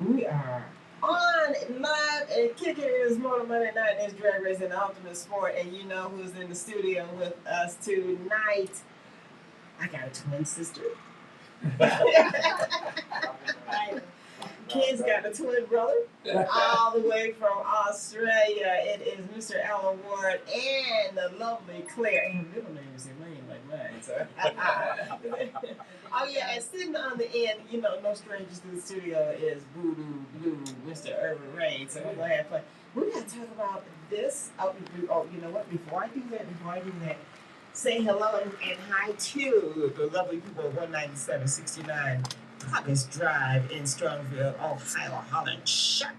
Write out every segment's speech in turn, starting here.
We are on live and kicking it is Motor Monday night. It's Drag Race and the Ultimate Sport, and you know who's in the studio with us tonight. I got a twin sister. Kid's got a twin brother, all the way from Australia. It is Mr. Alan Ward and the lovely Claire. And her middle name is Elaine, like mine. So. Oh yeah, and sitting on the end, you know, no strangers to the studio is Voodoo Blue, Mr. Irvin Raines. So we're gonna have fun. We're gonna talk about this. Oh, you know what? Before I do that, say hello and hi to the lovely people of 19769 Progress Drive in Strongville, Ohio, Holland Sharp.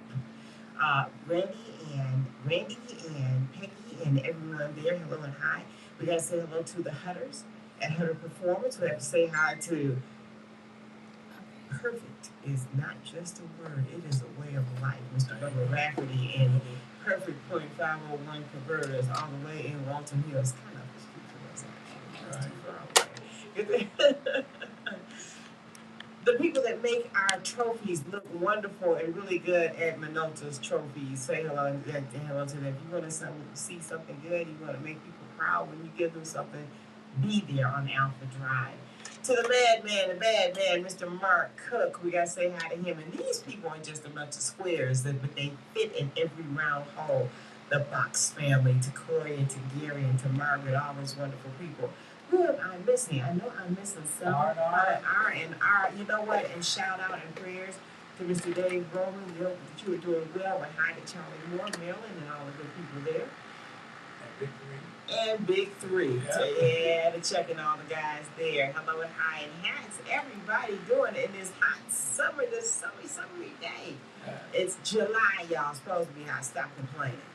Randy and Peggy and everyone there, hello and hi. We gotta say hello to the Hutters and Hutter Performance. We have to say hi to perfect is not just a word, it is a way of life. Mr. Bubba Rafferty and Perfect Point 501 Converters all the way in Walton Hills. Kind of the street for us, actually. The people that make our trophies look wonderful and really good at Minolta's Trophies. Say hello and hello to them. If you want to see something good, you want to make people proud when you give them something, be there on Alpha Drive. To the madman, the bad man, Mr. Mark Cook, we got to say hi to him. And these people aren't just a bunch of squares, but they fit in every round hole. The Box family, to Corey and to Gary and to Margaret, all those wonderful people. Who am I missing? I know I'm missing some. R. You know what? And shout out and prayers to Mr. Dave Roman. You know that you were doing well. And hi to Charlie Moore, Maryland, and all the good people there. And Big Three. Yeah. To checking all the guys there. Hello and hi and hats. Everybody doing it in this hot summer, this summery day. It's July, y'all. Supposed to be hot. Stop complaining.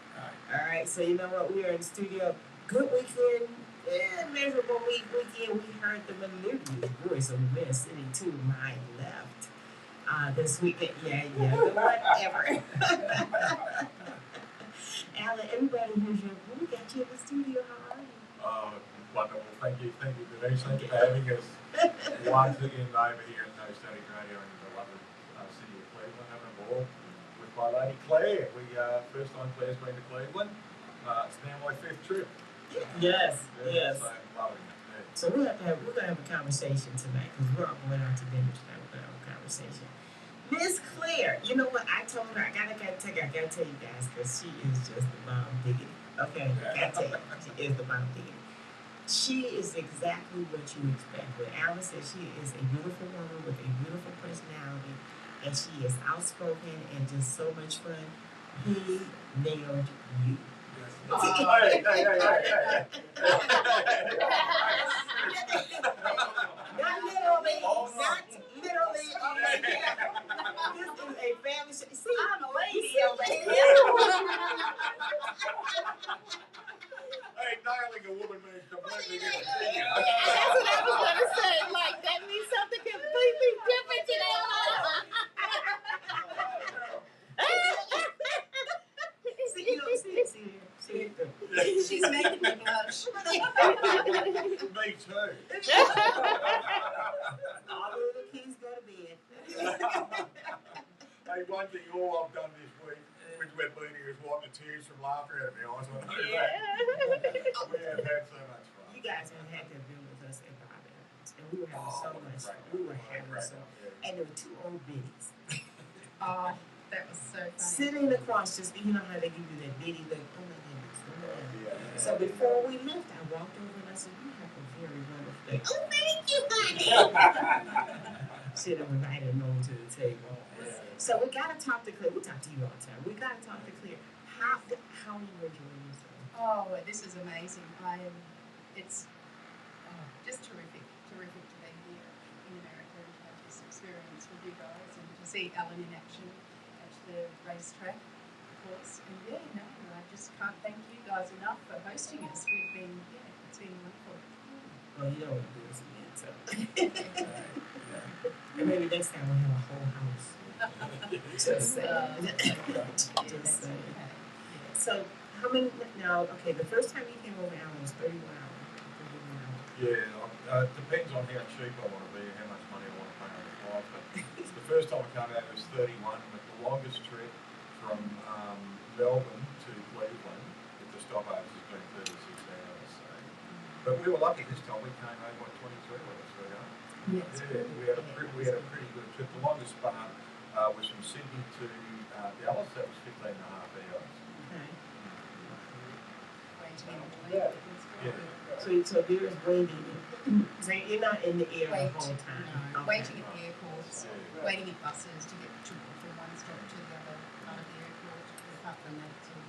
All right. So you know what? We are in the studio. Good weekend. Yeah, miserable weekend. We heard the melodious voice of Miss City to my left. This weekend, whatever. Alan, everybody here's your. We got you in the studio. How are you? Wonderful. Thank you, Denise. Thank you for having us once again over here at No Static Radio in the lovely city of Cleveland, having a ball with my lady Claire. We first time Claire's been to Cleveland. It's now my 5th trip. Yes. So I'm loving it. Yeah. So we're gonna have a conversation tonight because we're all going out to dinner tonight. We're gonna have a conversation. Miss Claire, you know what? I told her I gotta tell you guys because she is just the bomb diggity. Okay, I gotta tell you, she is the bomb diggity. She is exactly what you expect. When Alice said she is a beautiful woman with a beautiful personality, and she is outspoken and just so much fun. He nailed you. Not literally, not literally. This is a family show. See, I'm a lady over here. Hey, nailing a woman means completely different. That's what I was gonna say. Like that means something completely different today. See. She's making me blush. Me too. All the little kids go to bed. Hey, one thing all I've done this week with wet bleeding is wipe the tears from laughter out of my eyes. We have had so much fun. You guys have had to have been with us at Bob Evans, and we were having so much fun. We were having so much. And there were 2 old biddies. Oh, that was so funny. Sitting across, just you know how they give you that bitty look. Oh my goodness. So before we left, I walked over and I said, "You have a very wonderful day." Oh, thank you, honey. Should have invited them over to the table. So we gotta talk to Claire. We talk to you all the time. We gotta talk to Claire. How are you enjoying yourself? Oh, this is amazing. It's just terrific to be here in America and to have this experience with you guys and to see Alan in action at the racetrack, of course. And I just can't thank you guys enough for hosting us. It's been wonderful. Well, you don't want to do this again, so. And maybe next time we'll have a whole house. Just saying. Just saying. So, how many now? Okay, the first time you came over, Alan, was 31 hours. Yeah, depends on how cheap I want to be and how much money I want to pay on the times, but the first time I came out was 31, but the longest trip from Melbourne to Cleveland with the stopovers has been 36 hours. So. But we were lucky this time. We came home by 23 hours. Yes. Yeah, we had a pretty good trip. The longest part was from Sydney to Dallas. That was 15 and a half hours. Okay. Yeah. So there's waiting. So you're not in the air the whole time. No, Okay. waiting at airports, waiting at buses to get from one stop to the other part of the airport. Apart from that, it's all,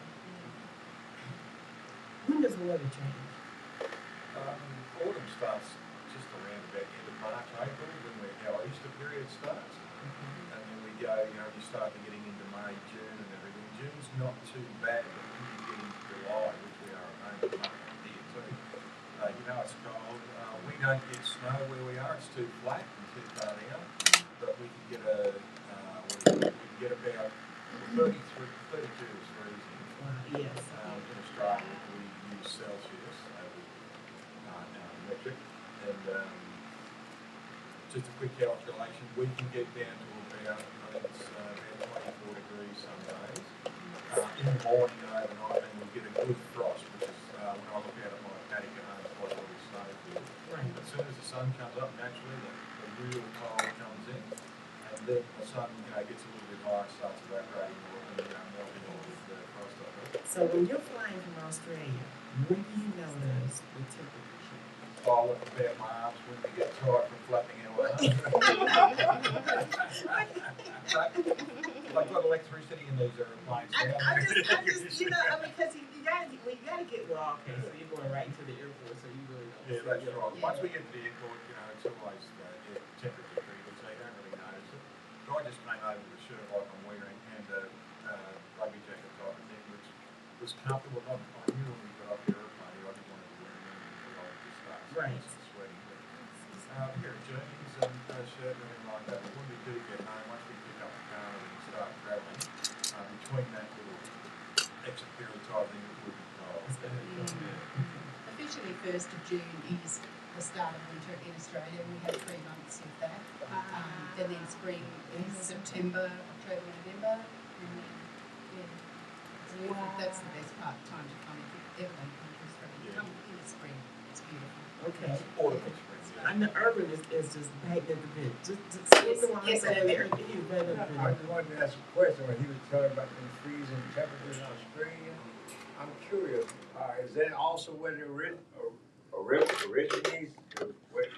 When does the weather change? Autumn starts just around about end of March, April, when our Easter period starts. And then we go, you start getting into May, June and everything. June's not too bad, but when you get into July, which we are at home here too, it's cold. We don't get snow where we are, it's too flat and too far down. But we can get about 32 is freezing. Yes. In Australia, we use Celsius over metric. And just a quick calculation, we can get down to about 24 degrees some days. In the morning and overnight, and we get a good frost, which is when I look out at my paddock at home, it's like all this snow field. Right. As soon as the sun comes up, naturally, the real cold comes in, and then the sun gets a little bit higher, starts evaporating and melting all of the frost off it. So when you're flying from Australia, when do you notice the temperature change? I look about my arms when they get tired from flapping our arms. I've got electricity in these airplanes now. I just, because you gotta get, well, okay, so you're going right into the airport, so you really don't. Yeah, that's right. Yeah. Once we get to the airport, it's always temperature pretty good, so you don't really notice it. But I just came over with a shirt like I'm wearing and a rugby jacket type of thing, which was comfortable. I knew when we got off the airplane, I didn't want to be wearing anything until I just started Right. sweating. But, a pair of jeans and a shirt and everything like that. But when we do get home, once we pick up the car and we start travelling, between that little extra period of time, it would be cold. Officially, 1st of June is the start of winter in Australia. We have 3 months of that. And then spring is September, October, November. And then, that's the best time to come if you ever want to come to Australia. Yeah. Come in the spring. It's beautiful. Okay. Autumn and spring. And the Irvin is just magnificent. Just Yes, and sir. I just wanted to ask a question when he was talking about the freezing temperatures in Australia. I'm curious, is that also where the originates?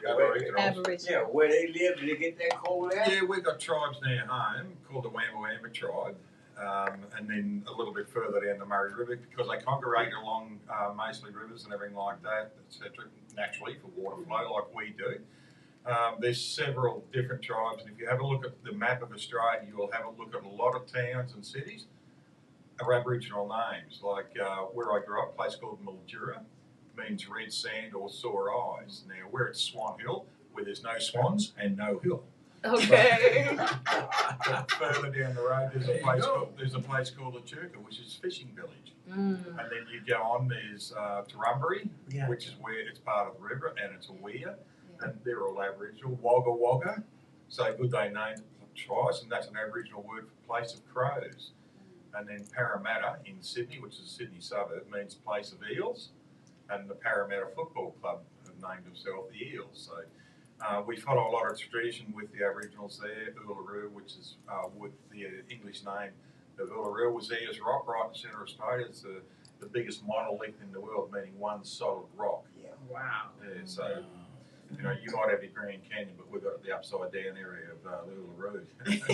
Aboriginals. Yeah, where they live, do they get that cold out? Yeah, we've got tribes near home called the Wamba tribe, and then a little bit further down the Murray River because they congregate along mostly rivers and everything like that, etc. Naturally for water flow, like we do. There's several different tribes, and if you have a look at the map of Australia, you will have a look at a lot of towns and cities are Aboriginal names. Like where I grew up, a place called Mildura, means red sand or sore eyes. Now we're at Swan Hill, where there's no swans and no hill. Okay. But further down the road, there's a place called the Churka, which is fishing village. And then you go on, there's Turrumbary, which is where it's part of the river, and it's a weir, and they're all Aboriginal. Wagga Wagga, so good they named it twice, and that's an Aboriginal word for place of crows. And then Parramatta in Sydney, which is a Sydney suburb, means place of eels, and the Parramatta Football Club have named themselves the Eels. So we follow a lot of tradition with the Aboriginals there. Uluru, which is with the English name of Uluru, was Ayers Rock right in the centre of Australia. It's the biggest monolith in the world, meaning one solid rock. Yeah. Wow. Yeah, so you might have your Grand Canyon, but we've got the upside down area of Uluru.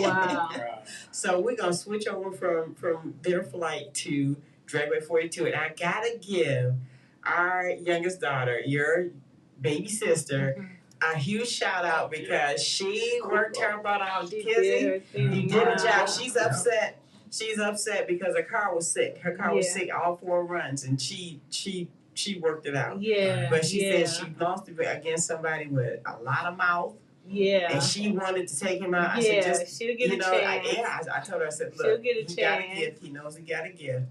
Wow. So we're gonna switch over from their flight to Dragway 42, and I gotta give our youngest daughter, your baby sister, a huge shout out because she worked her butt off. Kizzy, you did a job. She's upset. She's upset because her car was sick. Her car was sick all 4 runs, and she worked it out. Yeah. But she said she lost it against somebody with a lot of mouth. Yeah. And she wanted to take him out. I Yeah, said, just, she'll get a chance. I told her, I said, She'll look, get a he got a chance. gift. He knows he got a gift.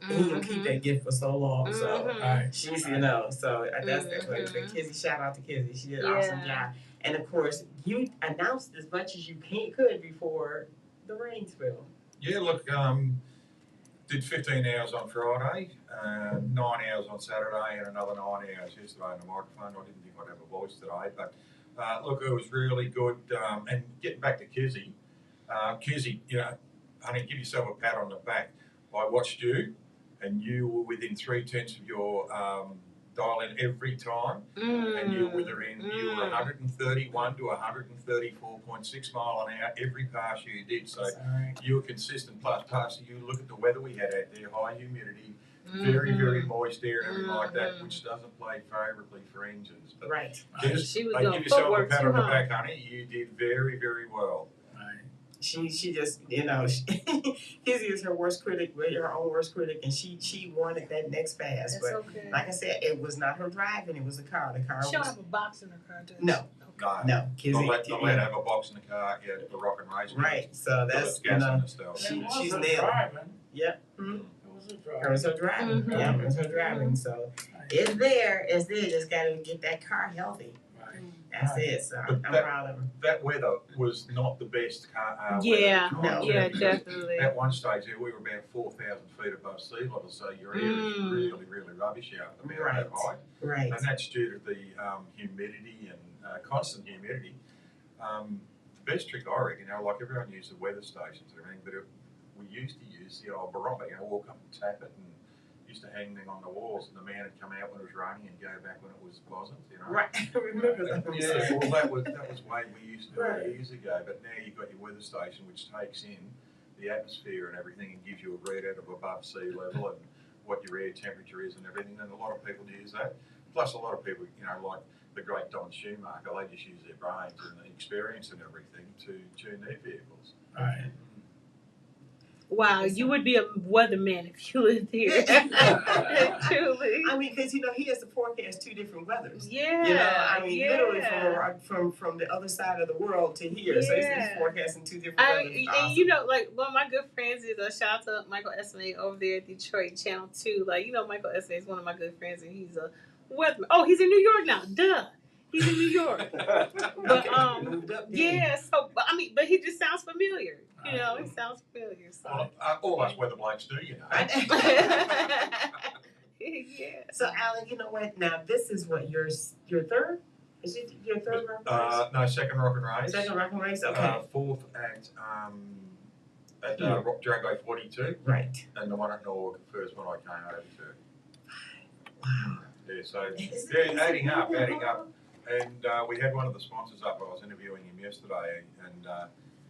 And he'll keep that gift for so long. So she's, so that's what it is. Kizzy, shout out to Kizzy. She did an awesome job. And of course, you announced as much as you could before the rain spell. Yeah, look, did 15 hours on Friday, 9 hours on Saturday, and another 9 hours yesterday on the microphone. I didn't think I'd have a voice today, but look, it was really good. And getting back to Kizzy, honey, give yourself a pat on the back. I watched you, and you were within 3/10 of your dial in every time, and you were within you were 131 to 134.6 mile an hour every pass you did. So you were consistent. Plus you look at the weather we had out there, high humidity, very, very moist air and everything like that, which doesn't play favourably for engines. But right. She was give doing yourself a footwork pat too, on the huh? back, honey. You did very, very well. She just, Kizzy is her worst critic, her own worst critic, and she wanted that next pass. That's but okay. like I said, it was not her driving; it was the car. The car She don't was have a box in her car, does she? no, no. Kizzy, Not allowed to have a box in the car. Yeah, the rock and race. right. So that's gas in the stove. she's nailed. driving. Yep. It was a driving. It was her driving. Mhm. Yeah, it was her driving. So it's there. It's there. Just got to get that car healthy. That's it. So I'm proud of her. That weather was not the best car. Yeah, No. yeah, definitely. At one stage there, we were about 4,000 feet above sea level, so your air is really, really rubbish out about Right. that height. Right. And that's due to the humidity and constant humidity. The best trick, I reckon, like everyone used the weather stations and everything, but we used to use the old barometer, walk up and tap it, and used to hang them on the walls, and the man would come out when it was raining and go back when it wasn't. Right. I remember that. Yeah, well, that was way we used to do it years ago. But now you've got your weather station, which takes in the atmosphere and everything, and gives you a readout of above sea level and what your air temperature is and everything. And a lot of people use that. Plus, a lot of people, like the great Don Schumacher, they just use their brains and the experience and everything to tune their vehicles. Right. Wow, you would be a weatherman if you lived here. Truly. I mean, because he has to forecast two different weathers. Yeah. Literally from the other side of the world to here. So he's forecasting two different weathers. And like one of my good friends is a shout out to Michael Esme over there at Detroit Channel 2. Like, Michael Esme is one of my good friends, and he's a weatherman. Oh, he's in New York now. Duh. He's in New York. But yeah, so but he just sounds familiar. He sounds familiar. So Well, all us weather blokes do, yeah. So Alan, you know what? Now this is what your third? Is it your third rock and race? No, second rock and race. Second rock and race. Okay. Fourth at Rock Drago 42. Right. And the one at Norg, the first one I came over to. Wow. Yeah, so adding up. And we had one of the sponsors up. I was interviewing him yesterday, and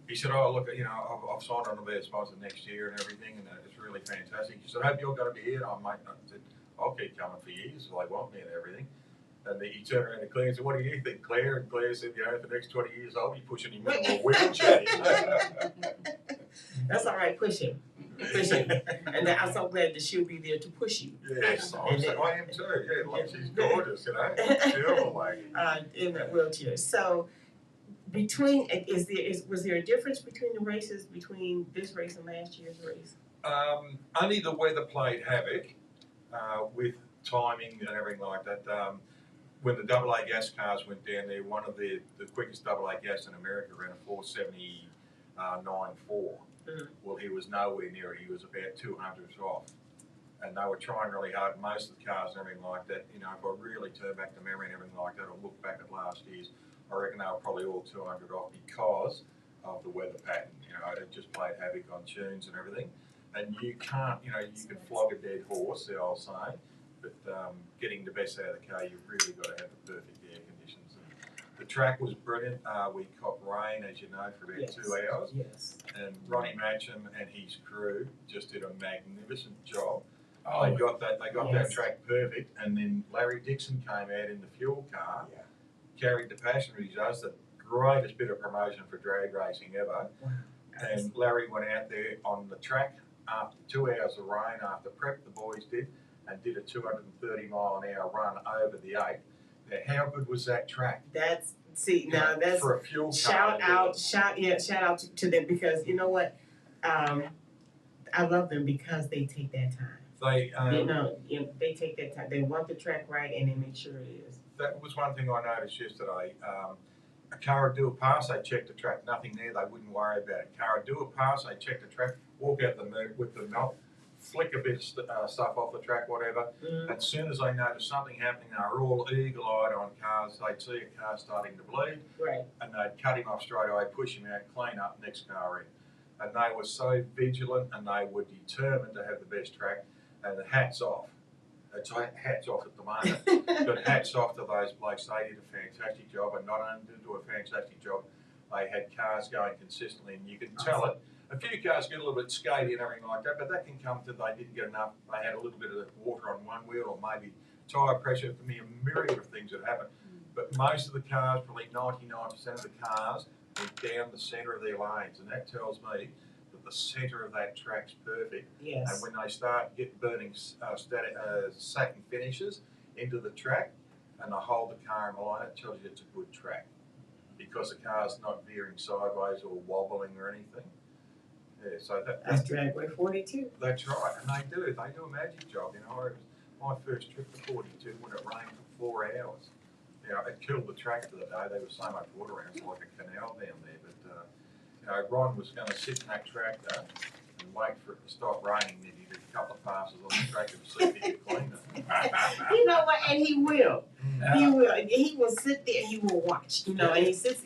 he said, "Oh, look, I've signed on to be a sponsor next year and everything, and it's really fantastic." He said, "I hope you're going to be here." And I said, "I'll keep coming for years if they want me and everything." And he turned around to Claire and said, "What do you think, Claire?" And Claire said, "For the next 20 years, I'll be pushing him in a wheelchair." That's all right. Push him. And I'm so glad that she'll be there to push you. Yes, I am too. Yeah, like she's gorgeous, beautiful lady. In that wheelchair. So, was there a difference between the races between this race and last year's race? Only the weather played havoc with timing and everything like that. When the AA gas cars went down there, one of the quickest AA gas in America ran a 479.4. Well, he was nowhere near it. He was about 200s off. And they were trying really hard. Most of the cars and everything like that, if I really turn back the memory and everything like that, or look back at last year's, I reckon they were probably all 200 off because of the weather pattern. It just played havoc on tunes and everything. And you can't, you can flog a dead horse, the old saying, but getting the best out of the car, you've really got to have the perfect air conditions. And the track was brilliant. We caught rain, as you know, for about 2 hours. Yes. And Ronnie Matcham and his crew just did a magnificent job. Oh, They got that track perfect, and then Larry Dixon came out in the fuel car, carried the passenger. He does the greatest bit of promotion for drag racing ever. Wow. And Larry went out there on the track after 2 hours of rain, after prep the boys did, and did a 230 mile an hour run over the 8. Now, how good was that track? That's for a fuel car. Shout out to them, because you know what, I love them because they take that time. They They take that time. They want the track right, and they make sure it is. That was one thing I noticed yesterday. A car would do a pass, they'd check the track, nothing there, they wouldn't worry about it. Car would do a pass, they'd check the track, walk out with the knob, flick a bit of stuff off the track, whatever. As soon as they noticed something happening, they were all eagle-eyed on cars. They'd see a car starting to bleed, Right. and they'd cut him off straight away, push him out, clean up, next car in. And they were so vigilant, and they were determined to have the best track. And hats off. It's hats off at the moment, but hats off to those blokes. They did a fantastic job, and not only did they do a fantastic job, they had cars going consistently, and you can tell it. A few cars get a little bit skaty and everything like that, but that can come to they didn't get enough. They had a little bit of water on one wheel, or maybe tyre pressure. It can be a myriad of things that happen. But most of the cars, probably 99% of the cars, went down the centre of their lanes, and that tells me that the centre of that track's perfect. Yes. And when they start burning satin finishes into the track, and they hold the car in line, it tells you it's a good track because the car's not veering sideways or wobbling or anything. Yeah, so that's Dragway 42. That's right, and they do a magic job. You know, it was my first trip to 42 when it rained for 4 hours. You know, it killed the track for the day. There was so much water around, it's like a canal down there. But you know, Ron was going to sit in that tractor and wait for it to stop raining. Then he did a couple of passes on the tractor to see if he could clean it. You know what? And he will. He will. He will sit there. He will watch. You know, and he sits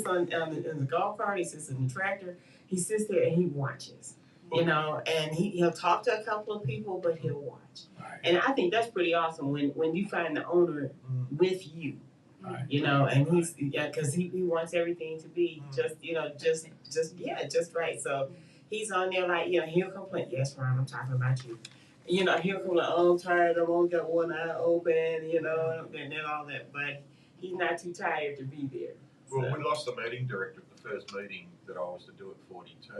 on in the golf cart. He sits in the tractor. He sits there and he watches. You know, and he'll talk to a couple of people, but he'll watch. Right. And I think that's pretty awesome when you find the owner with you. Right. You know, and because he wants everything to be just just right. So he's on there like, you know, he'll complain. Yes, Ron, I'm talking about you. You know, he'll come like, oh, I'm tired. I've only got one eye open. You know, and all that. But he's not too tired to be there. Well, we lost the meeting director at the first meeting that I was to do at 42.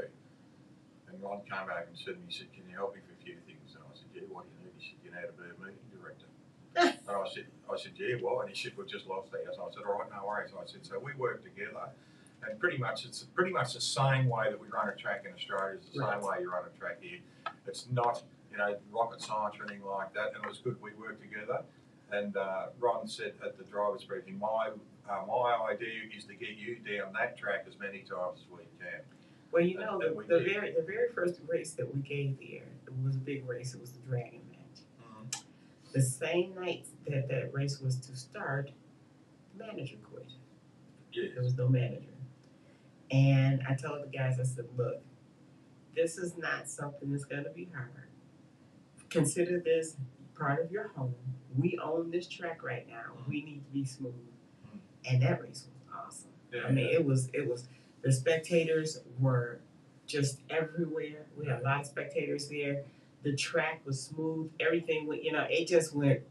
And Ron came over and said, can you help me with a few things? And I said, yeah, what do you need? He said, you know how to be a meeting director. And I said, yeah, well, and he said, we've just lost ours. I said, all right, no worries. I said, so we work together. And it's pretty much the same way that we run a track in Australia. It's the same way you run a track here. It's not, you know, rocket science or anything like that. And it was good we worked together. And Ron said at the driver's briefing, my idea is to get you down that track as many times as we can. Well, you know, the very first race that we gave there, it was a big race. It was the Dragon match. Mm-hmm. The same night that race was to start, the manager quit. Yes. There was no manager. And I told the guys, I said, look, this is not something that's going to be hard. Consider this part of your home. We own this track right now. We need to be smooth. And that race was awesome. Yeah. I mean, it was, the spectators were just everywhere. We had a lot of spectators there. The track was smooth. Everything went, you know, it just went,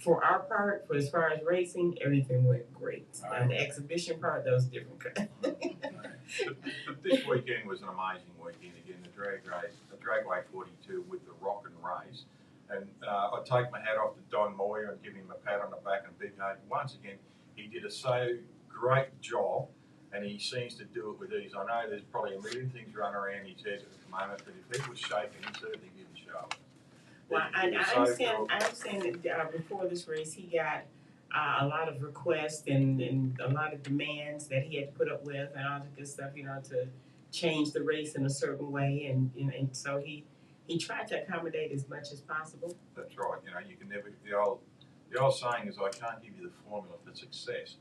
for our part, for as far as racing, everything went great. Right. And the exhibition part, that was different. But this weekend was an amazing weekend again. The Dragway 42 with the Rockin' Race. And I take my hat off to Don Moyer and give him a pat on the back and a big hug. Once again, he did a so great job, and he seems to do it with ease. I know there's probably a million things running around his head at the moment, but if he was shaking, he certainly didn't show. Well, I understand that before this race, he got a lot of requests and a lot of demands that he had to put up with and all the good stuff, you know, to change the race in a certain way, and so he tried to accommodate as much as possible. That's right. You know, you can never. The old saying is, I can't give you the formula for success,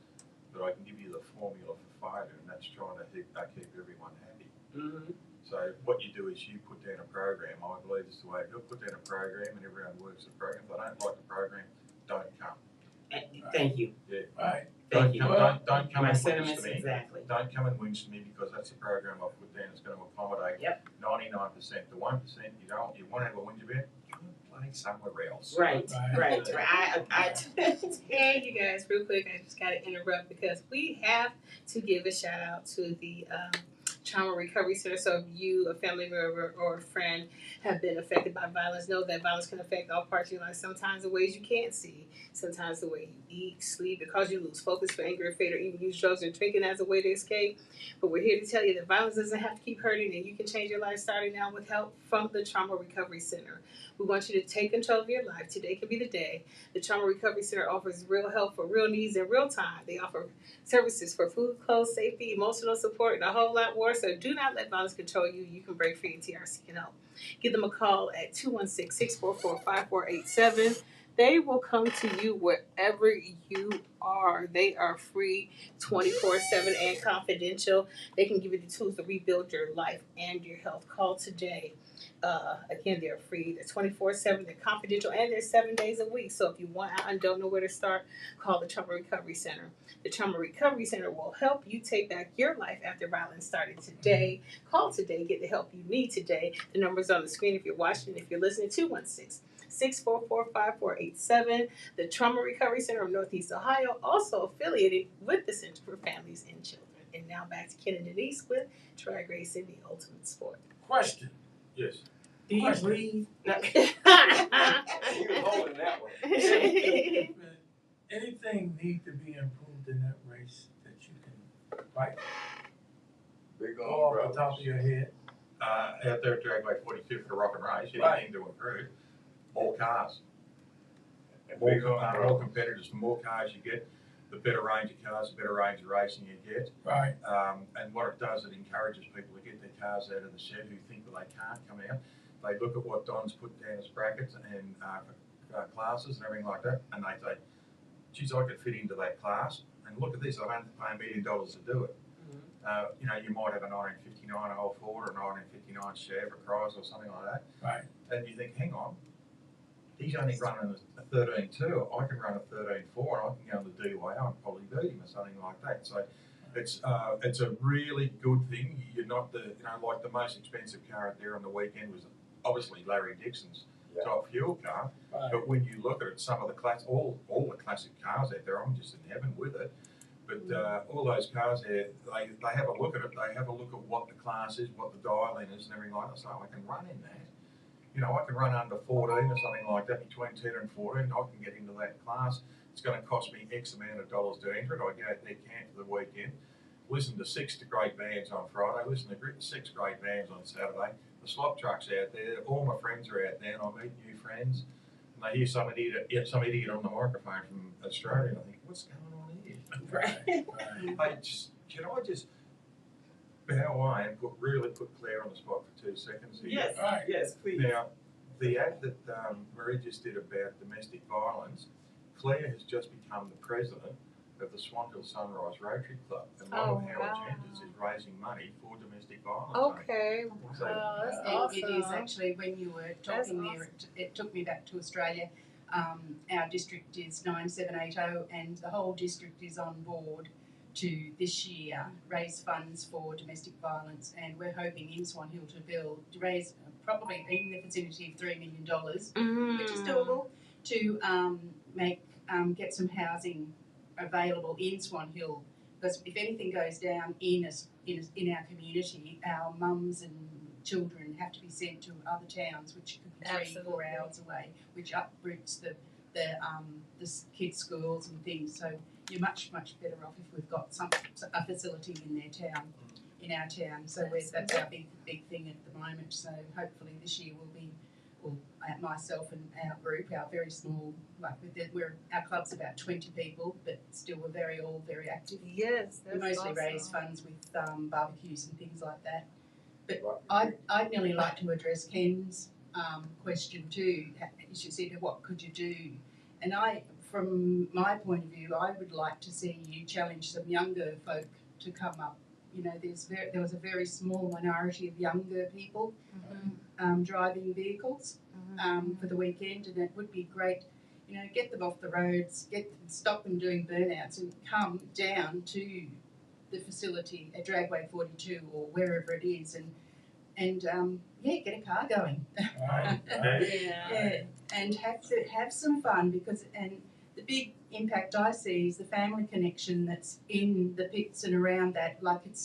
but I can give you the formula for failure, and that's trying to keep everyone happy. Mm-hmm. So what you do is you put down a program. I believe it's the way you put down a program, and everyone works the program. If they don't like the program, don't come. Thank you. Yeah. Right. Don't come My and sentiments whinge to me. exactly. Don't come and whinge to me because that's the program I've put down. It's going to accommodate 99%. The 1% you don't. You want to have a whinge about? Play somewhere else. Right. Hey, you guys, real quick, I just got to interrupt because we have to give a shout out to the Trauma Recovery Center. So if you, a family member, or a friend have been affected by violence, know that violence can affect all parts of your life. Sometimes the ways you can't see, sometimes the way you eat, sleep, because you lose focus for anger or fate, or even use drugs or drinking as a way to escape. But we're here to tell you that violence doesn't have to keep hurting, and you can change your life starting now with help from the Trauma Recovery Center. We want you to take control of your life. Today could be the day. The Trauma Recovery Center offers real help for real needs in real time. They offer services for food, clothes, safety, emotional support, and a whole lot more. So do not let violence control you. You can break free, and TRC can help. Give them a call at 216-644-5487. They will come to you wherever you are. They are free, 24/7, and confidential. They can give you the tools to rebuild your life and your health. Call today. Again, they're free. They're 24/7. They're confidential, and they're 7 days a week. So if you want out and don't know where to start, call the Trauma Recovery Center. The Trauma Recovery Center will help you take back your life after violence started today. Call today. Get the help you need today. The number's on the screen if you're watching. If you're listening, 216-644-5487. The Trauma Recovery Center of Northeast Ohio, also affiliated with the Center for Families and Children. And now back to Ken and Denise with Drag Racing, the ultimate sport. Question. Yes. Do you breathe? No. You was holding that one. Anything need to be improved in that race that you can like Big go old off the top of your head? Out there at Dragway 42 for the Rock and Race, Right. anything to improve, more cars. And More, big old more road. competitors, the more cars you get, the better range of cars, the better range of racing you get. Right. And what it does, it encourages people to get their cars out of the shed who think that they can't come out. They look at what Don's put down as brackets and classes and everything like that, and they say, geez, I could fit into that class. And look at this, I don't have to pay $1 million to do it. You know, you might have a 1959 old Ford or a 1959 Chev or Chrysler or something like that. Right. And you think, hang on, he's only running a 13.2. I can run a 13.4 and I can go on the DYO and probably beat him or something like that. So it's a really good thing. You're not like the most expensive car out there on the weekend was obviously Larry Dixon's top fuel car. Right. But when you look at it, some of the all the classic cars out there, I'm just in heaven with it. But all those cars there, they have a look at it. They have a look at what the class is, what the dial-in is, and everything like that. So I can run in that. You know, I can run under 14 or something like that, between 10 and 14. I can get into that class. It's going to cost me X amount of dollars to enter it. I go out there, camp for the weekend, listen to 6 great bands on Friday, listen to 6 great bands on Saturday. The slop truck's out there. All my friends are out there, and I meet new friends. And I hear some idiot on the microphone from Australia, and I think, what's going on here? Right. Can I just bow away and put Claire on the spot for 2 seconds here? Yes. Right. Yes, please. Now, the ad that Marie just did about domestic violence, Claire has just become the president of the Swan Hill Sunrise Rotary Club, and one of our agendas is raising money for domestic violence. Okay. So, That's And awesome. it is actually, when you were talking That's there, it took me back to Australia. Our district is 9780, and the whole district is on board to this year raise funds for domestic violence, and we're hoping in Swan Hill to raise probably in the vicinity of $3 million, which is doable, to get some housing available in Swan Hill, because if anything goes down in our community, our mums and children have to be sent to other towns, which could be 3-4 hours away, which uproots the kids' schools and things. So you're much better off if we've got a facility in our town. So that's our big thing at the moment. So hopefully this year myself and our group, our very small, our club's about 20 people, but still we're all very active. Yes, that's We mostly awesome. raise funds with barbecues and things like that. But I'd really like to address Ken's question too. She said, what could you do? And from my point of view, I would like to see you challenge some younger folk to come up. You know, there was a very small minority of younger people driving vehicles for the weekend, and it would be great. You know, get them off the roads, stop them doing burnouts, and come down to the facility at Dragway 42 or wherever it is, and get a car going. Right. Yeah. And have some fun, because the big impact I see is the family connection that's in the pits and around that. Like, it's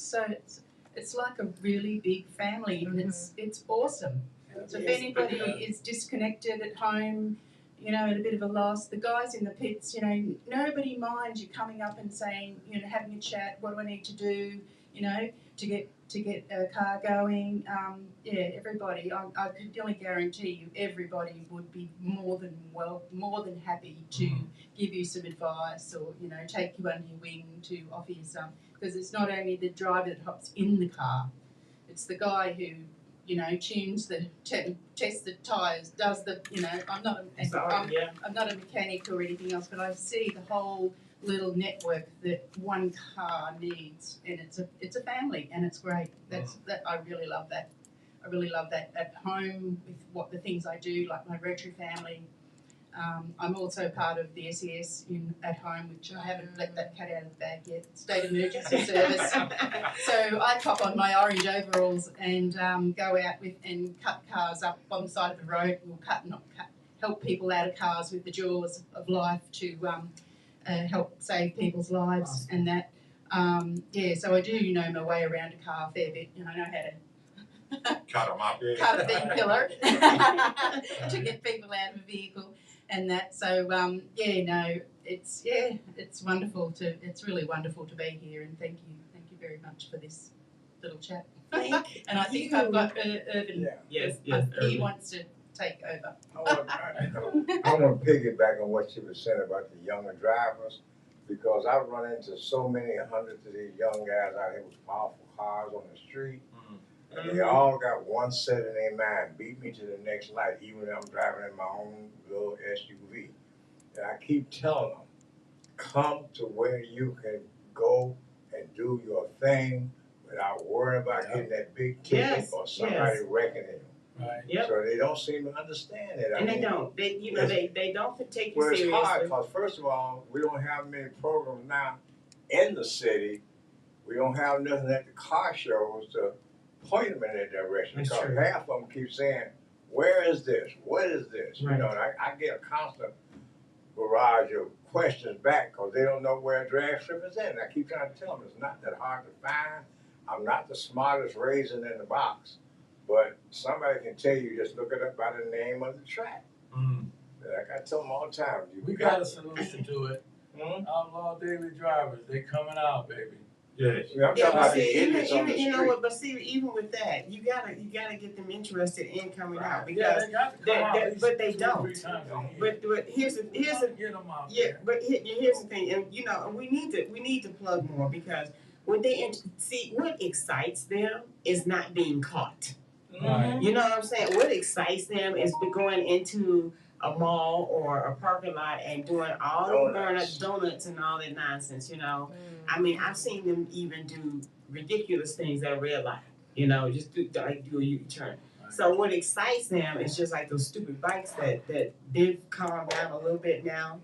it's like a really big family, and it's awesome. So if anybody is disconnected at home, you know, at a bit of a loss, the guys in the pits, you know, nobody minds you coming up and saying, you know, having a chat. What do I need to do, you know, to get a car going? Yeah, everybody. I could only guarantee you, everybody would be more than happy to give you some advice, or you know, take you under your wing to offer you some. Because it's not only the driver that hops in the car, it's the guy who, you know, tunes the tests the tyres, does the, you know, I'm not a mechanic or anything else, but I see the whole little network that one car needs, and it's a family, and it's great. That I really love that. I really love that at home with what the things I do, like my Rotary family. I'm also part of the SES at home, which I haven't let that cat out of the bag yet, State Emergency Service. So I pop on my orange overalls and go out and cut cars up on the side of the road. We'll help people out of cars with the jaws of life to help save people's lives and that. Yeah, so I do know my way around a car a fair bit, and I know how to Cut them up. cut a big pillar to get people out of a vehicle and that. So it's wonderful it's really wonderful to be here, and thank you very much for this little chat. And I think I've got Irvin. Yes, He Irvin. wants to take over. I want to piggyback on what she was saying about the younger drivers, because I've run into so many hundreds of these young guys out here with powerful cars on the street. And they all got one set in their mind: beat me to the next light, even when I'm driving in my own little SUV. And I keep telling them, come to where you can go and do your thing without worrying about getting that big ticket or somebody wrecking it. Right. Yep. So they don't seem to understand it. And they don't. They don't take you Well, seriously. it's hard because, first of all, we don't have many programs now in the city. We don't have nothing at the car shows to point them in that direction. That's Because true. half of them keep saying, where is this? What is this? Right. You know, and I get a constant barrage of questions back because they don't know where a drag strip is at. And I keep trying to tell them it's not that hard to find. I'm not the smartest raisin in the box. But somebody can tell you, just look it up by the name of the track. Like I tell them all the time. We got a solution to it. Outlaw daily drivers, they coming out, baby. Yes. I'm talking about the idiots on the you know street. what? But see, even with that, you gotta get them interested in coming out, Yeah, because they got to come out at least but they 2 or don't. 3 times a year. But here's the Get them out there. but here's the thing, and you know, we need to plug more, because what what excites them is not being caught. Right. You know what I'm saying? What excites them is going into a mall or a parking lot and doing all the donuts and all that nonsense, you know. I mean, I've seen them even do ridiculous things at a red light, you know, just do a U-turn. So what excites them is just like those stupid bikes that they've calmed down a little bit now,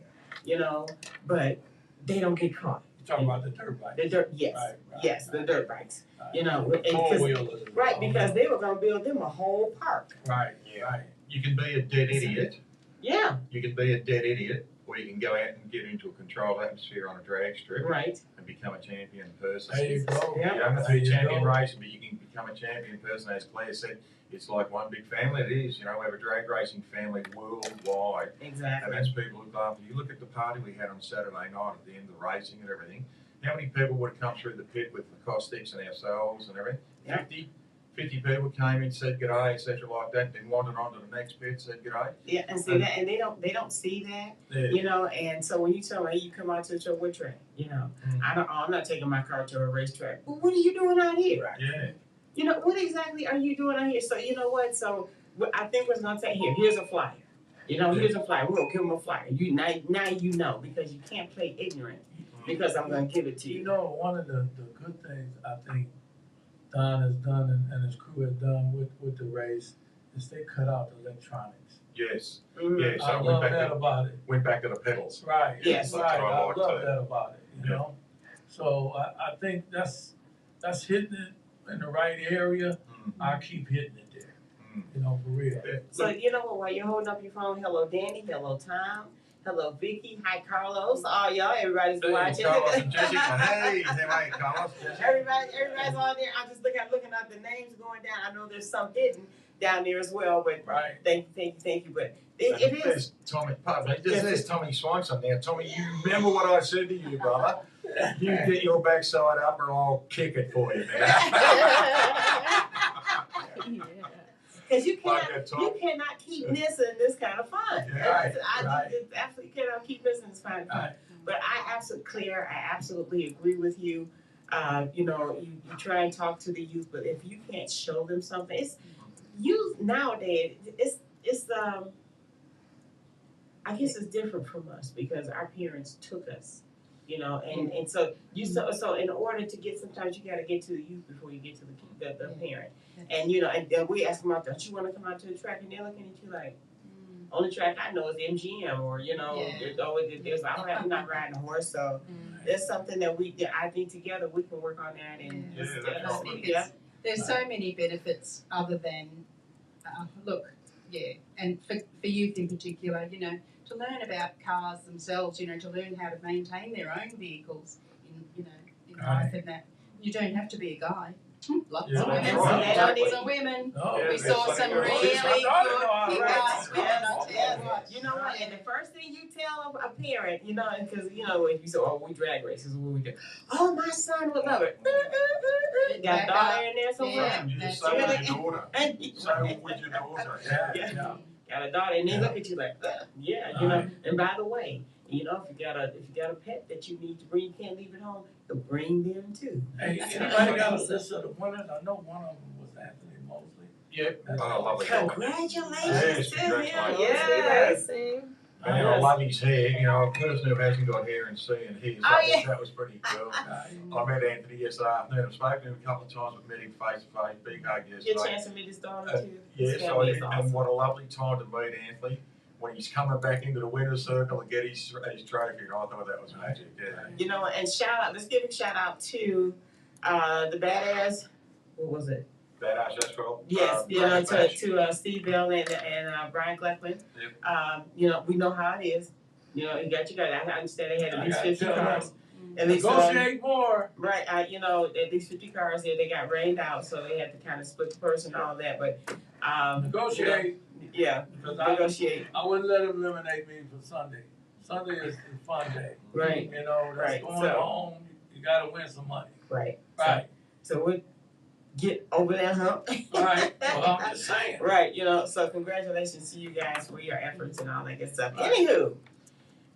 you know, but they don't get caught. You're talking about the dirt bikes. The dirt, yes, Right. yes, the dirt bikes, you know. Four-wheelers. Right, because they were gonna build them a whole park. Right, right. You can be a dead idiot. Yeah. You can be a dead idiot, or you can go out and get into a controlled atmosphere on a drag strip. Right. And become a champion person. There you go. Yeah. You don't have to There be you champion go. racing, but you can become a champion person. As Claire said, it's like one big family. It is. You know, we have a drag racing family worldwide. And Exactly. that's people who go after. You look at the party we had on Saturday night at the end of the racing and everything. How many people would have come through the pit with the caustics and ourselves and everything? Yeah. 50 people came in, said g'day, etc. like that, then wandered on to the next pit, said g'day. Yeah, and see that, and they don't see that, Yeah. you know. And so when you tell me, hey, you come out to the show, what track, you know, I'm not taking my car to a racetrack. Well, what are you doing out here? Yeah. You know, what exactly are you doing out here? So you know what? So I think what's gonna take here's a flyer. You know, here's a flyer. We're gonna give them a flyer. You now you know, because you can't play ignorant, because I'm gonna give it to You you. know, one of the good things I think Don has done and his crew has done with the race is they cut out the electronics. Yes. Mhm. Yeah. So I love that about it. went back to the pedals. Right. Yes. Right. That's what I I like love too. that about it. You know. So I think that's hitting it in the right area. I keep hitting it there. You know, for real. So you know what? While you're holding up your phone, hello Danny, hello Tom, Hello, Vicky. Hi, Carlos. All y'all, everybody's Hey, watching. Carlos and Jessica. Hey, Carlos. Everybody's on there. I'm just looking at the names going down. I know there's some hidden down there as well, but Right. thank you. But it is. There's Tommy, pardon me, there's Tommy Swanson there. Tommy, you remember what I said to you, brother? You get your backside up or I'll kick it for you, man. Because you cannot keep missing this kind of fun. Yeah, I just absolutely cannot keep missing this kind of fun. But I absolutely agree with you. You try and talk to the youth, but if you can't show them something, it's youth nowadays. It's I guess it's different from us because our parents took us, and so so in order to get, sometimes you got to get to the youth before you get to the parent. And and we ask them out, don't you want to come out to the track? And they're looking at you like, only track I know is MGM, or I'm not riding a horse, so there's something that I think together we can work on that. And there's so many benefits other than and for youth in particular, to learn about cars themselves, to learn how to maintain their own vehicles in life, and that you don't have to be a guy. Lots of women. We saw some really good kick-ass women, I'll tell you what. You know what? And the first thing you tell a parent, because if you say, we drag races, what we do? Oh, my son would love it. Got a daughter in there somewhere. You just say with your daughter. Say with your daughter. Yeah. Got a daughter, and they look at you like, And by the way, if you got a pet that you need to bring, you can't leave it home, you'll bring them too. Hey, anybody got a list of the winners? I know one of them was Anthony Mosley. Yep. Lovely. Congratulations to him. Yes. Man, I love his hair. A person who hasn't got hair and seeing his, that was pretty cool. I met Anthony yesterday afternoon. I've spoken to him a couple of times. We've met him face to face. Big hug yesterday. Get a chance to meet his daughter too. Yes, and what a lovely time to meet Anthony when he's coming back into the winner's circle and get his trophy. And I thought that was magic. Yeah. And let's give a shout out to the badass. What was it? Badass Asphalt. Yes, to Steve Bell and Brian Gleckman. Yep. We know how it is. You got I understand they had at least 50 cars. At least negotiate more. Right. At least 50 cars there. They got rained out, so they had to kind of split the purse and all that. But negotiate. Because negotiate. I wouldn't let him eliminate me for Sunday. Sunday is the fun day. Right. That's going home. You got to win some money. Right. Right. So we get over that hump. Right. Well, I'm just saying. Right. So congratulations to you guys for your efforts and all that good stuff. Right.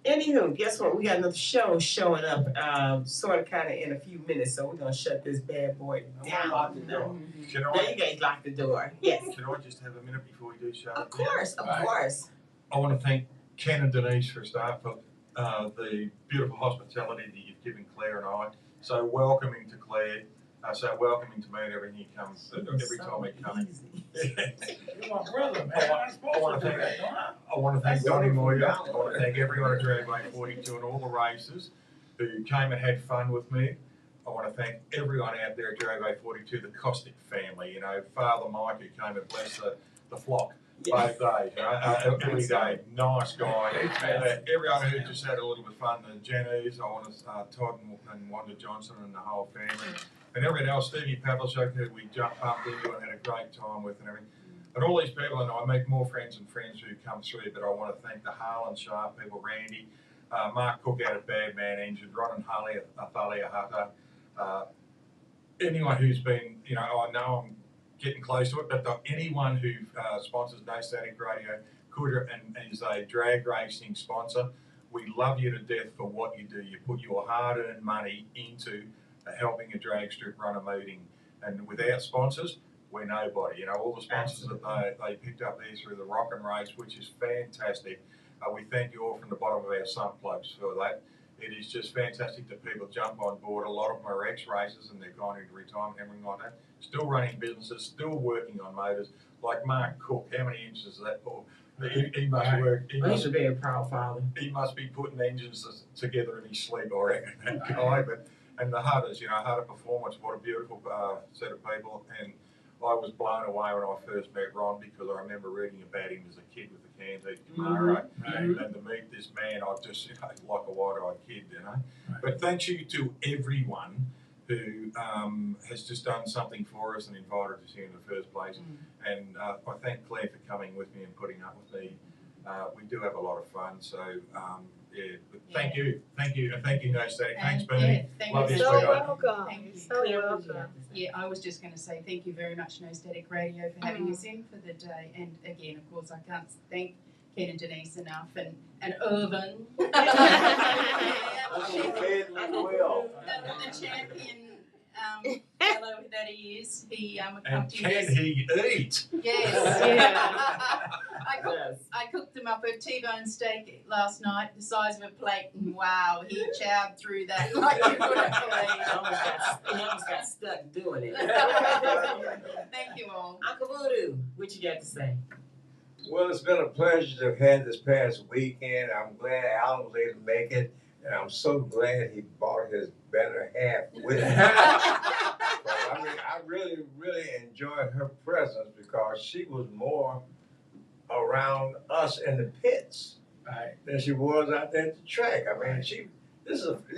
Anywho, guess what? We got another show showing up, sort of kind of in a few minutes. So we're going to shut this bad boy down. Lock the door. There you guys lock the door. Yes. Can I just have a minute before we do show? Of course. I want to thank Ken and Denise for a start for the beautiful hospitality that you've given Claire and I. So welcoming to Claire. So welcoming to me and everything he comes every time he comes. You're my brother, man. I want to thank Donnie Moyer. I want to thank everyone at Dragway 42 and all the racers who came and had fun with me. I want to thank everyone out there at Dragway 42, the Costic family. Father Mike who came and blessed the flock both days. Every day, nice guy. Everyone who just had a little bit of fun. The Jennies, I want to Todd and Wanda Johnson and the whole family. And everyone else, Stevie Pavlicek, who we bumped into and had a great time with and everything. And all these people, and I make more friends and friends who come through, but I want to thank the Harlan Sharp people, Randy, Mark Cook out of Bad Man Engine, Ron and Harley, Thalia Hutter, anyone who's been, I know I'm getting close to it, but anyone who sponsors No Static Radio could and is a drag racing sponsor, we love you to death for what you do. You put your hard-earned money into helping a drag strip run a meeting, and without sponsors, we're nobody. All the sponsors that they picked up there through the Rock and Race, which is fantastic. We thank you all from the bottom of our sump plugs for that. It is just fantastic that people jump on board. A lot of them are ex-racers and they're gone into retirement and everything like that. Still running businesses, still working on motors. Like Mark Cook, how many engines is that for? He must work. He's a very proud father. He must be putting engines together in his sleep, I reckon, that guy. And the Hutters, Hutter Performance, what a beautiful set of people. And I was blown away when I first met Ron because I remember reading about him as a kid with the Cairns East Camaro, and to meet this man, I just like a wide-eyed kid, you know. But thank you to everyone who has just done something for us and invited us here in the first place. And I thank Claire for coming with me and putting up with me. We do have a lot of fun, so yeah. But thank you, and thank you, No Static. Thanks, Bernie. Love you, So sweetheart. welcome. Thank you. So welcome. Yeah, I was just going to say thank you very much, No Static Radio, for having us in for the day. And again, of course, I can't thank Ken and Denise enough, and Irvin. The champion fellow that he is. He And accompanied can us. he eat? Yes. Yeah. I cooked him up a T-bone steak last night, the size of a plate, and wow, he chowed through that like you couldn't believe. He almost got stuck doing it. Thank you all. Uncle Voodoo, what you got to say? Well, it's been a pleasure to have had this past weekend. I'm glad Alan was able to make it, and I'm so glad he brought his better half with him. I mean, I really, really enjoyed her presence because she was more around us in the pits than she was out there at the track. I mean,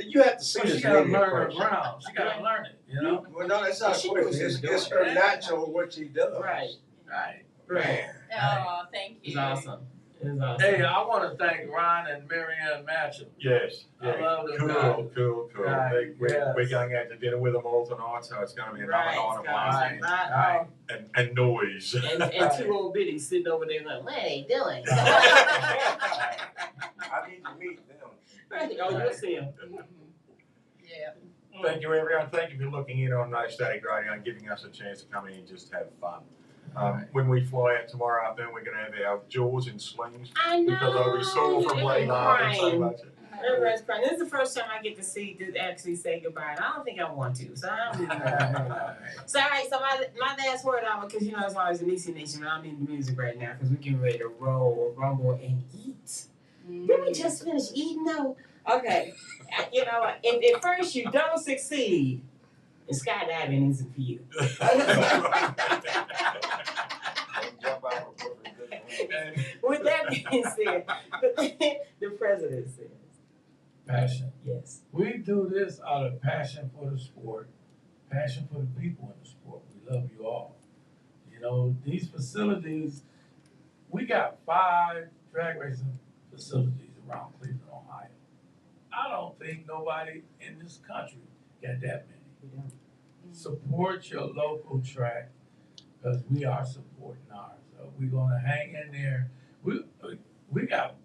you have to see this She gotta lady in learn her person. ground. She gotta learn it, you know? Well, no, that's not a She question. knows she's It's doing her it. natural what she does. Right. Right. Right. Oh, thank you. It's awesome. It's awesome. Hey, I wanna thank Ron and Marianne Matchell. Yes. I love them Cool. Right, yes. We're going out to dinner with them all tonight, so it's going to be another night of Right. laughter Right. and noise. And two old biddies sitting over there like, what are they doing? I need to meet them. Oh, you'll see them. Yeah. Thank you, everyone. Thank you for looking in on No Static Radio and giving us a chance to come in and just have fun. When we fly out tomorrow afternoon, we're going to have our jaws in slings I know. because I was sore from Lady laughing so much. Everybody's crying. This is the first time I get to see to actually say goodbye. And I don't think I want to. So I don't really know. So all right. So my last word on because you know it's always a Nisi Nation. And I'm in the music right now because we're getting ready to roll, rumble, and eat. Did we just finish eating though? Okay. You know, if at first you don't succeed, and skydiving isn't for you. With that being said, the president says, Passion. yes. We do this out of passion for the sport, passion for the people in the sport. We love you all. You know, these facilities, we got 5 drag racing facilities around Cleveland, Ohio. I don't think nobody in this country got that many. Support your local track because we are supporting ours. So we're gonna hang in there. We got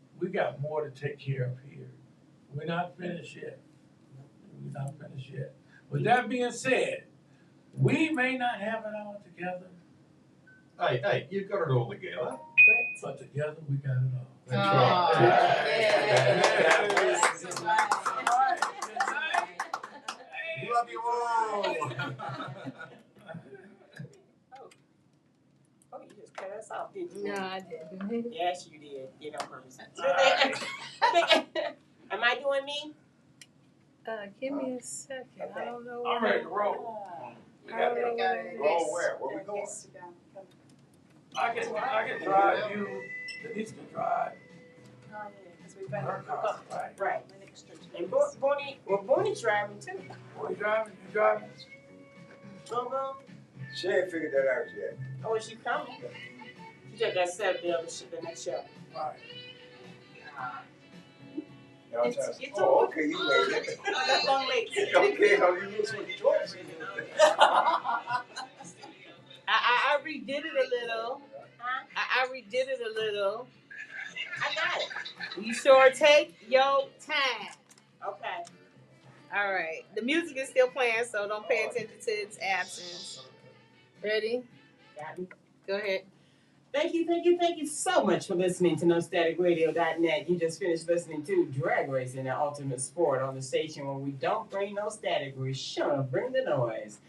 more to take care of here. We're not finished yet. With that being said, we may not have it all together, Hey, you've got it all together. but together we got it all. That's Oh, right. yeah. Yes. Good night. Love you all. Oh, you just cut us off, didn't you? No, I didn't. Yes, you did. Did on purpose. Right. Am I doing me? Give me a second. I don't know. I'm ready to roll. We got There it. we go. Roll where? Where we going? Yes, to go. Come. I can drive you. Denise can drive. Oh, yeah, because we've Her got car, right? Right. an extra 2 And minutes. Bonnie's driving too. Are you driving? You driving? Go. She ain't figured that out yet. Oh, is she coming? She just got set up the other shit, the next show. Right. You know what I'm It's- saying? it's Oh, all- okay, you made it. Oh, that long legs. Okay, how you look so choice. I redid it a little. I redid it a little. I got it. You sure take your time. Okay. All right. The music is still playing, so don't pay attention to its absence. Ready? Got me. Go ahead. Thank you so much for listening to NoStaticRadio.net. You just finished listening to Drag Racing, the ultimate sport on the station where we don't bring no static, we're sure to bring the noise.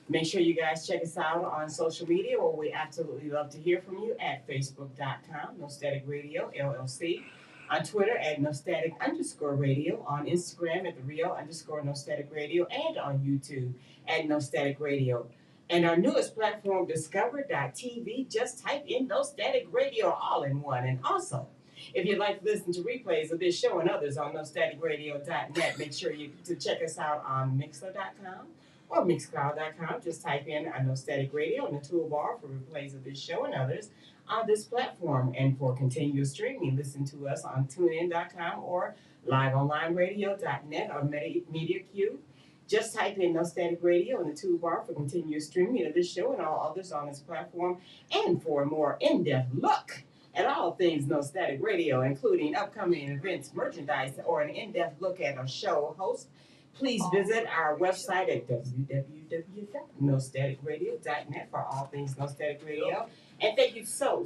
Make sure you guys check us out on social media where we absolutely love to hear from you at Facebook.com, No Static Radio, LLC. On Twitter at NoStatic_radio, on Instagram at the Real_No Static Radio, and on YouTube at No Static Radio. And our newest platform, Discover.tv, just type in No Static Radio all in one. And also, if you'd like to listen to replays of this show and others on NoStaticRadio.net, make sure to check us out on Mixler.com or Mixcloud.com. Just type in No Static Radio in the toolbar for replays of this show and others on this platform. And for continuous streaming, listen to us on TuneIn.com or LiveOnlineRadio.net or MediaCube. Just type in No Static Radio in the toolbar for continuous streaming of this show and all others on this platform. And for a more in-depth look at all things No Static Radio, including upcoming events, merchandise, or an in-depth look at our show host, please visit our website at www.nostaticradio.net for all things No Static Radio. And thank you so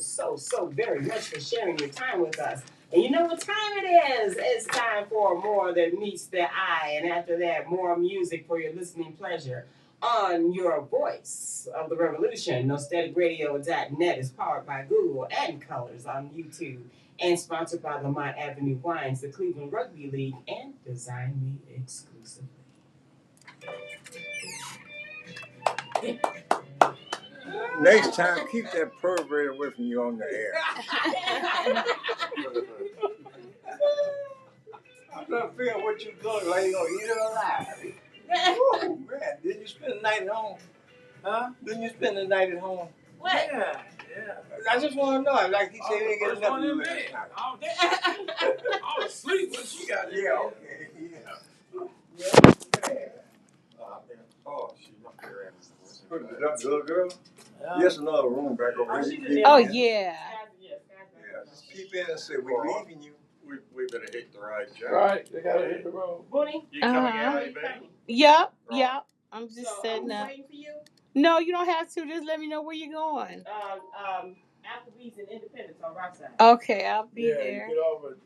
very much for sharing your time with us. And you know what time it is? It's time for more that meets the eye. And after that, more music for your listening pleasure on your voice of the revolution. NoStaticRadio.net is powered by Google and Colors on YouTube and sponsored by Lamont Avenue Wines, the Cleveland Rugby League, and Design Me exclusively. Next time, keep that pervert away from you on the air. I'm trying to figure out what you're doing. Like you gonna eat it alive? Oh man, didn't you spend the night at home? Huh? Didn't you spend the night at home? What? Yeah. I just want to know. Like he said, he didn't get enough of you last night. I was asleep when she got there. Yeah, okay, yeah. Oh, she knocked her ass. Put it up, little girl. Yes, another room back over here. Oh, yeah. Yeah, just keep in and say, we're leaving you. We better hit the right job. Right, they gotta hit the road. Bonnie? You coming out, baby? Yep. Right. I'm just So, setting up. waiting for you? No, you don't have to. Just let me know where you're going. Applebee's in Independence on Rockside. Okay, I'll be Yeah, there. you get over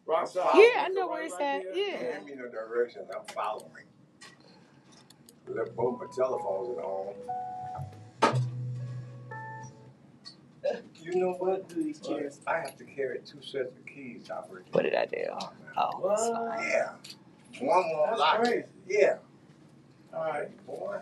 Rockside. Yeah, I know where it's at. there. Yeah. Hand me no directions, I'm following. Left both my telephones at home. You know what? Do these chairs? I have to carry 2 sets of keys to operate. What did I do? Oh, it's fine. Yeah. One more That's lock. crazy. Yeah. All right. Boy.